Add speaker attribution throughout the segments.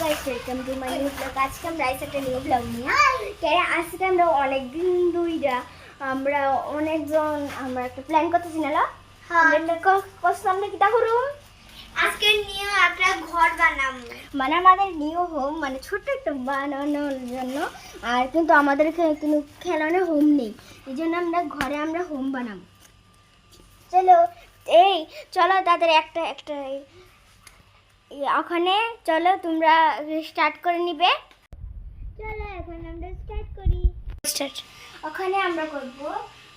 Speaker 1: Guys, welcome to my new blog. আজকে আমরা একটা নিউ ব্লগ নিয়ে আজকে আমরা অনেকদিন ধরে আমরা অনেকজন আমরা একটা প্ল্যান করতেছি না আমরা কিটা করুম আজকে নিউ একটা ঘর বানাবো, মানে আমাদের নিউ হোম, মানে ছোট্ট একটা বানানোর জন্য। আর কিন্তু আমাদের কোনো খেলানো হোম নেই, এই জন্য আমরা ঘরে আমরা হোম বানাবো। চলো তাদের একটা একটা ওখানে চলো তোমরা স্টার্ট করে নিবে। চলো এখন আমরা স্টার্ট করি। ওখানে আমরা করব,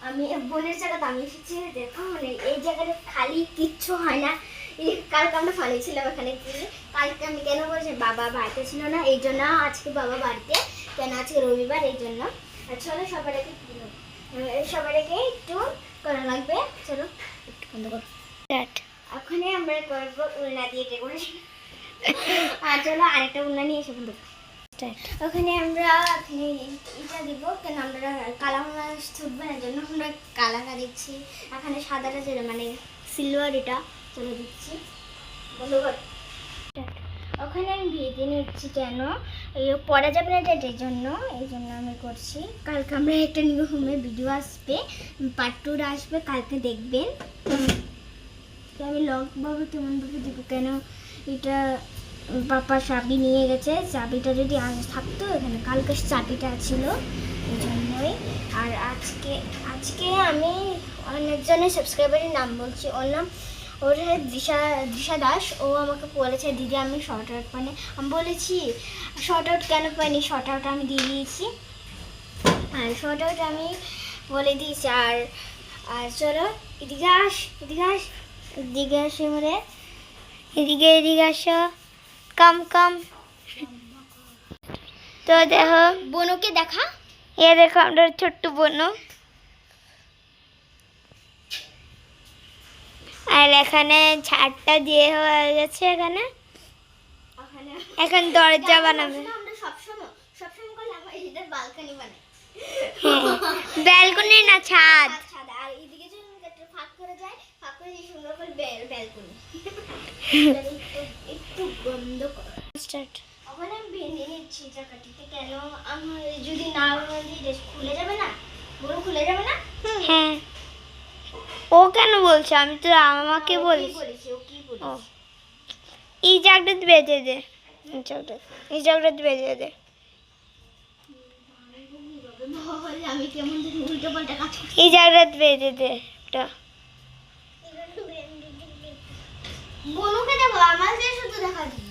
Speaker 1: আমি বোনের জায়গাতে আমি এসেছি। দেখো মানে এই জায়গাটা খালি কিচ্ছু হয় না। কালকে আমরা ফালিয়েছিলাম এখানে গিয়ে। কালকে আমি কেন বলছি, বাবা বাড়িতে ছিল না, এই জন্য আজকে বাবা বাড়িতে, কেন আজকে রবিবার, এই জন্য। আর চলো সবাইকে একটু করা লাগবে। চলো একটু বন্ধ করো। ওখানে আমরা করবো উলনা দিয়ে ডেকোরেশন। আর চলো আরেকটা উলনা নিয়ে এসে বন্ধু। ওখানে আমরা এটা দিব, কেন আমরা কালা মাছ ছুটবে না, জন্য আমরা কালাটা দিচ্ছি। এখানে সাদাটা যেটা মানে সিলভার, এটা চলে দিচ্ছি বন্ধু। ওখানে আমি ভেজে নিচ্ছি, কেন পড়া যাবে না এই জন্য আমি করছি। কালকে আমরা একটা নিউ হোমের ভিডিও আসবে, পার্ট 2 আসবে, কালকে দেখবেন। আমি লকভাবে কেমনভাবে দিব, কেন এটা পাপা চাবি নিয়ে গেছে। চাবিটা যদি আজ থাকতো এখানে, কালকে চাবিটা ছিল, এই জন্যই। আর আজকে আমি অনেকজনের সাবস্ক্রাইবারের নাম বলছি। ওর নাম দিশা দাস। ও আমাকে বলেছে, দিদি আমি শর্ট আউট পাইনি। আমি বলেছি শর্ট আউট কেন পাইনি, শর্ট আউট আমি দিয়ে দিয়েছি। আর শর্ট আউট আমি বলে দিয়েছি। আর চলো এদিকে আসে মরে, এদিকে আসো, কম তো দেখো বনুকে দেখা। এ দেখো আমরা ছোট্ট বনু। আর এখানে ছাদটা দিয়ে হয়ে গেছে। এখানে এখন দরজা বানাবে। আমরা সবসময় করলে আমরা এটার ব্যালকনি বানাই। ব্যালকনি না, ছাদ। আর এদিকে যখন একটা ফাঁক করে যায়, ফাঁক করে দিয়ে সুন্দর করে ব্যালকনি। একটু বন্ধ করো। স্টার্ট। ওখানে আমি ভেঙে নিচ্ছি জায়গাটিতে, কেন আমার যদি না খুলে যাবে না, বড় খুলে যাবে না। হ্যাঁ, ও কেন বলছে? আমি তো আমাকে বলেছি। ও কি বলেছে? এই জায়গাটা বেঁধে দে, এই জায়গাটা বেঁধে দে। আমি কেমন উল্টো পাল্টা কাজ করছি। এই জায়গাটা বেঁধে দে এটা। বনুকে দেখো, আমার যে শুধু দেখা দিই।